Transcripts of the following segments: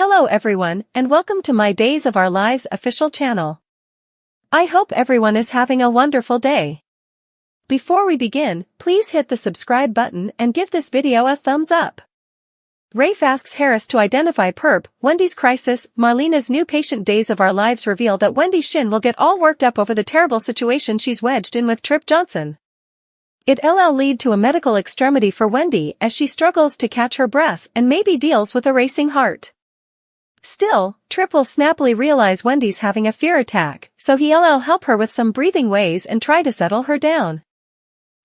Hello everyone, and welcome to my Days of Our Lives official channel. I hope everyone is having a wonderful day. Before we begin, please hit the subscribe button and give this video a thumbs up. Rafe asks Harris to identify Perp, Wendy's crisis. Marlena's new patient. Days of Our Lives reveal that Wendy Shin will get all worked up over the terrible situation she's wedged in with Trip Johnson. It'll lead to a medical extremity for Wendy as she struggles to catch her breath and maybe deals with a racing heart. Still, Trip will snappily realize Wendy's having a fear attack, so he'll help her with some breathing ways and try to settle her down.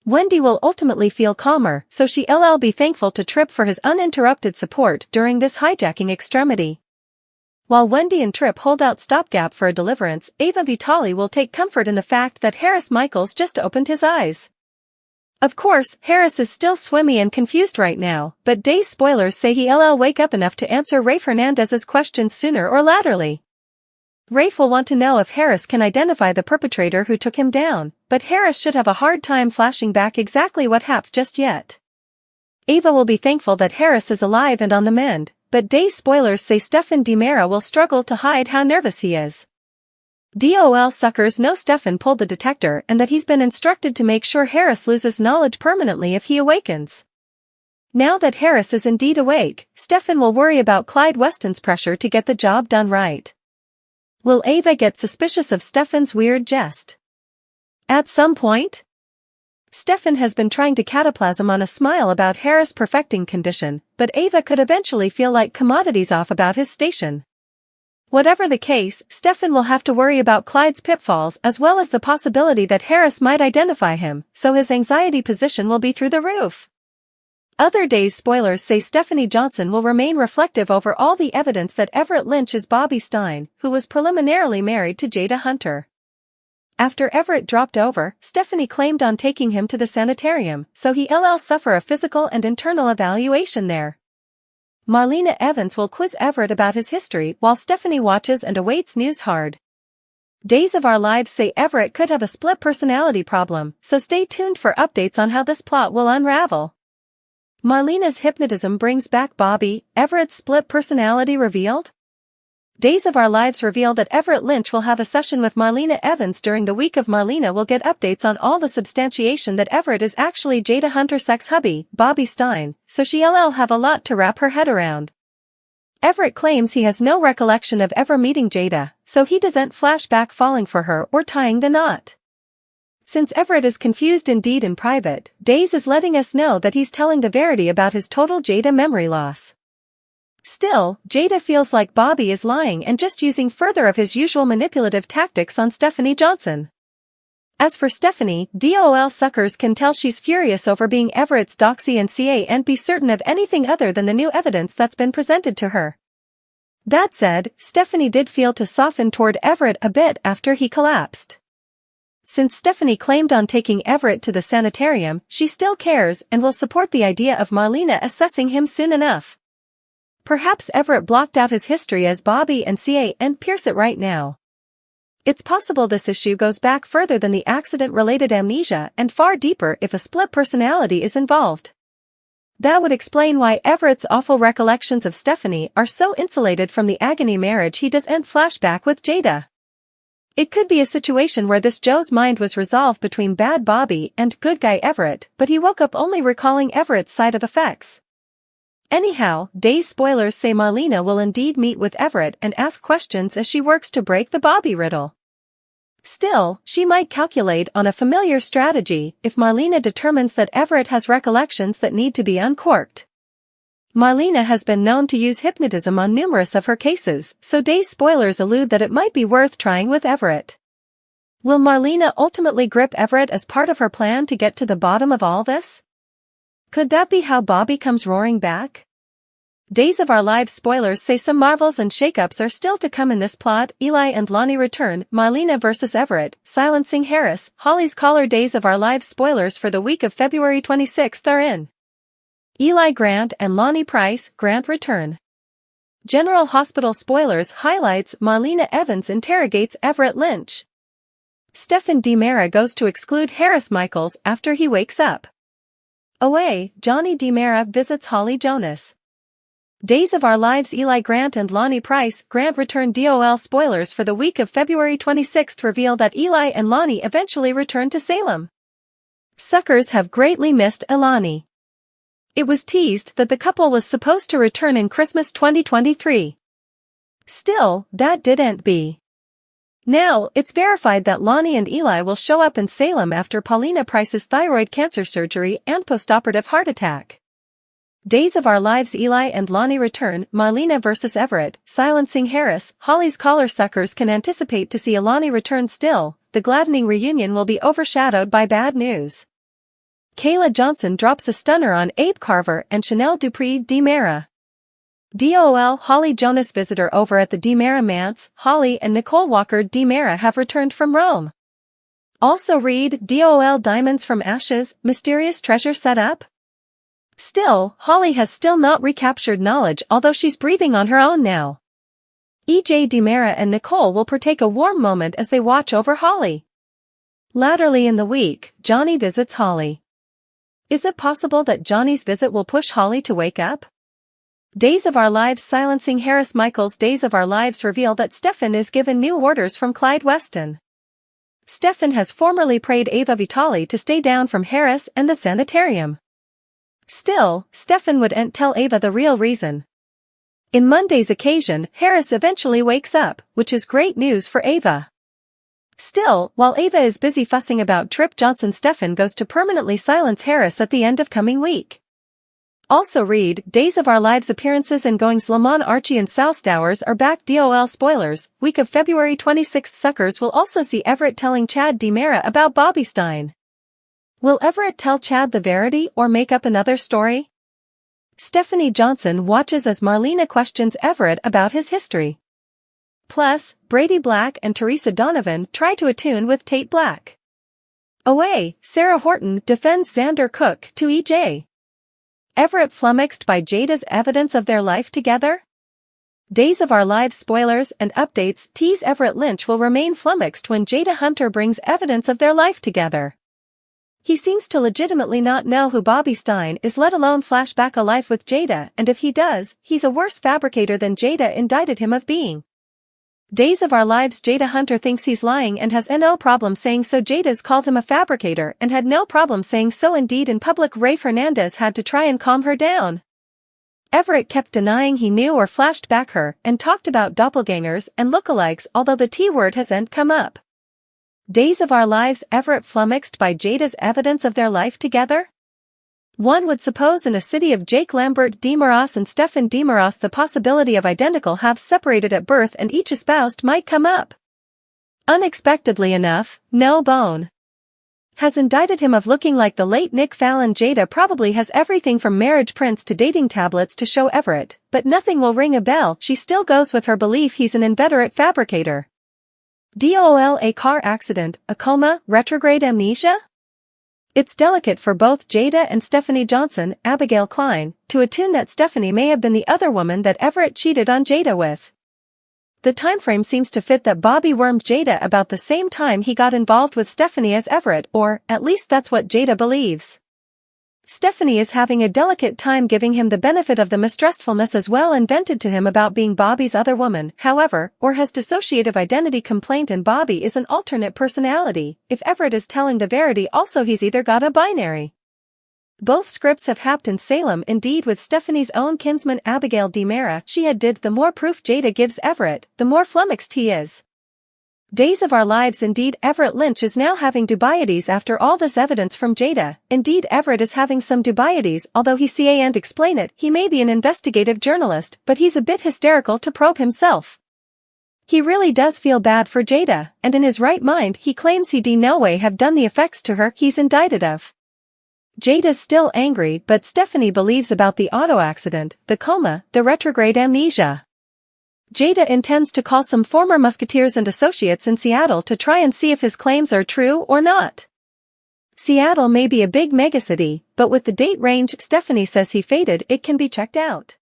Wendy will ultimately feel calmer, so she'll be thankful to Trip for his uninterrupted support during this hijacking extremity. While Wendy and Trip hold out stopgap for a deliverance, Ava Vitali will take comfort in the fact that Harris Michaels just opened his eyes. Of course, Harris is still swimmy and confused right now, but Days spoilers say he'll wake up enough to answer Rafe Hernandez's questions sooner or laterly. Rafe will want to know if Harris can identify the perpetrator who took him down, but Harris should have a hard time flashing back exactly what happened just yet. Ava will be thankful that Harris is alive and on the mend, but Days spoilers say Stefan DiMera will struggle to hide how nervous he is. DOL suckers know Stefan pulled the detector and that he's been instructed to make sure Harris loses knowledge permanently if he awakens. Now that Harris is indeed awake, Stefan will worry about Clyde Weston's pressure to get the job done right. Will Ava get suspicious of Stefan's weird jest? At some point? Stefan has been trying to cataplasm on a smile about Harris' perfecting condition, but Ava could eventually feel like commodities off about his station. Whatever the case, Stefan will have to worry about Clyde's pitfalls as well as the possibility that Harris might identify him, so his anxiety position will be through the roof. Other Days spoilers say Stephanie Johnson will remain reflective over all the evidence that Everett Lynch is Bobby Stein, who was preliminarily married to Jada Hunter. After Everett dropped over, Stephanie claimed on taking him to the sanitarium, so he'll suffer a physical and internal evaluation there. Marlena Evans will quiz Everett about his history while Stephanie watches and awaits news hard. Days of Our Lives say Everett could have a split personality problem, so stay tuned for updates on how this plot will unravel. Marlena's hypnotism brings back Bobby. Everett's split personality revealed? Days of Our Lives reveal that Everett Lynch will have a session with Marlena Evans during the week. Marlena will get updates on all the substantiation that Everett is actually Jada Hunter's ex-hubby, Bobby Stein, so she'll have a lot to wrap her head around. Everett claims he has no recollection of ever meeting Jada, so he doesn't flash back falling for her or tying the knot. Since Everett is confused indeed in private, Days is letting us know that he's telling the verity about his total Jada memory loss. Still, Jada feels like Bobby is lying and just using further of his usual manipulative tactics on Stephanie Johnson. As for Stephanie, DOL suckers can tell she's furious over being Everett's doxy and can't be certain of anything other than the new evidence that's been presented to her. That said, Stephanie did feel to soften toward Everett a bit after he collapsed. Since Stephanie claimed on taking Everett to the sanitarium, she still cares and will support the idea of Marlena assessing him soon enough. Perhaps Everett blocked out his history as Bobby and can't pierce it right now. It's possible this issue goes back further than the accident-related amnesia and far deeper if a split personality is involved. That would explain why Everett's awful recollections of Stephanie are so insulated from the agony marriage he doesn't flash back with Jada. It could be a situation where this Joe's mind was resolved between bad Bobby and good guy Everett, but he woke up only recalling Everett's side of effects. Anyhow, Days spoilers say Marlena will indeed meet with Everett and ask questions as she works to break the Bobby riddle. Still, she might calculate on a familiar strategy if Marlena determines that Everett has recollections that need to be uncorked. Marlena has been known to use hypnotism on numerous of her cases, so Days spoilers allude that it might be worth trying with Everett. Will Marlena ultimately grip Everett as part of her plan to get to the bottom of all this? Could that be how Bobby comes roaring back? Days of Our Lives spoilers say some marvels and shakeups are still to come in this plot. Eli and Lonnie return. Marlena vs. Everett, silencing Harris. Holly's caller. Days of Our Lives spoilers for the week of February 26th are in. Eli Grant and Lonnie Price. Grant return. General Hospital spoilers highlights Marlena Evans interrogates Everett Lynch. Stefan DiMera goes to exclude Harris Michaels after he wakes up. Away, Johnny DiMera visits Holly Jonas. Days of Our Lives Eli Grant and Lonnie Price. Grant returned. DOL spoilers for the week of February 26 reveal that Eli and Lonnie eventually returned to Salem. Suckers have greatly missed Elani. It was teased that the couple was supposed to return in Christmas 2023. Still, that didn't be. Now, it's verified that Lonnie and Eli will show up in Salem after Paulina Price's thyroid cancer surgery and postoperative heart attack. Days of Our Lives Eli and Lonnie return. Marlena vs. Everett. Silencing Harris. Holly's caller. Suckers can anticipate to see Elani return. Still, the gladdening reunion will be overshadowed by bad news. Kayla Johnson drops a stunner on Abe Carver and Chanel Dupree. DiMera. DOL Holly Jonas visitor over at the DiMera Manse. Holly and Nicole Walker DiMera have returned from Rome. Also read DOL Diamonds from Ashes. Mysterious treasure set up. Still, Holly has still not recaptured knowledge, although she's breathing on her own now. EJ DiMera and Nicole will partake a warm moment as they watch over Holly. Latterly in the week, Johnny visits Holly. Is it possible that Johnny's visit will push Holly to wake up? Days of Our Lives Silencing Harris. Michael's Days of Our Lives reveal that Stefan is given new orders from Clyde Weston. Stefan has formerly prayed Ava Vitali to stay down from Harris and the sanitarium. Still, Stefan wouldn't tell Ava the real reason. In Monday's occasion, Harris eventually wakes up, which is great news for Ava. Still, while Ava is busy fussing about Trip Johnson, Stefan goes to permanently silence Harris at the end of coming week. Also read, Days of Our Lives appearances and goings. Lamont Archie and Sal Stowers are back. DOL spoilers. Week of February 26. Suckers will also see Everett telling Chad DiMera about Bobby Stein. Will Everett tell Chad the verity or make up another story? Stephanie Johnson watches as Marlena questions Everett about his history. Plus, Brady Black and Teresa Donovan try to attune with Tate Black. Away, Sarah Horton defends Xander Cook to EJ. Everett flummoxed by Jada's evidence of their life together? Days of Our Lives spoilers and updates tease Everett Lynch will remain flummoxed when Jada Hunter brings evidence of their life together. He seems to legitimately not know who Bobby Stein is, let alone flash back a life with Jada, and if he does, he's a worse fabricator than Jada indicted him of being. Days of Our Lives Jada Hunter thinks he's lying and has no problem saying so. Jada's called him a fabricator and had no problem saying so. Indeed, in public, Rafe Hernandez had to try and calm her down. Everett kept denying he knew or flashed back her and talked about doppelgangers and lookalikes, although the T-word hasn't come up. Days of Our Lives Everett flummoxed by Jada's evidence of their life together? One would suppose in a city of Jake Lambert DeMaras and Stefan DeMaras the possibility of identical halves separated at birth and each espoused might come up. Unexpectedly enough, No Bone has indicted him of looking like the late Nick Fallon. Jada probably has everything from marriage prints to dating tablets to show Everett, but nothing will ring a bell. She still goes with her belief he's an inveterate fabricator. DOL a car accident, a coma, retrograde amnesia? It's delicate for both Jada and Stephanie Johnson, Abigail Klein, to attune that Stephanie may have been the other woman that Everett cheated on Jada with. The timeframe seems to fit that Bobby wormed Jada about the same time he got involved with Stephanie as Everett, or, at least that's what Jada believes. Stephanie is having a delicate time giving him the benefit of the mistrustfulness as well and vented to him about being Bobby's other woman, however, or has dissociative identity complaint and Bobby is an alternate personality. If Everett is telling the verity, also he's either got a binary. Both scripts have happened in Salem. Indeed, with Stephanie's own kinsman Abigail DiMera, she had did the more proof Jada gives Everett, the more flummoxed he is. Days of Our Lives. Indeed, Everett Lynch is now having dubieties after all this evidence from Jada. Indeed, Everett is having some dubieties, although he can't explain it. He may be an investigative journalist, but he's a bit hysterical to probe himself. He really does feel bad for Jada, and in his right mind he claims he no way have done the effects to her he's indicted of. Jada's still angry, but Stephanie believes about the auto accident, the coma, the retrograde amnesia. Jada intends to call some former Musketeers and associates in Seattle to try and see if his claims are true or not. Seattle may be a big megacity, but with the date range Stephanie says he faded, it can be checked out.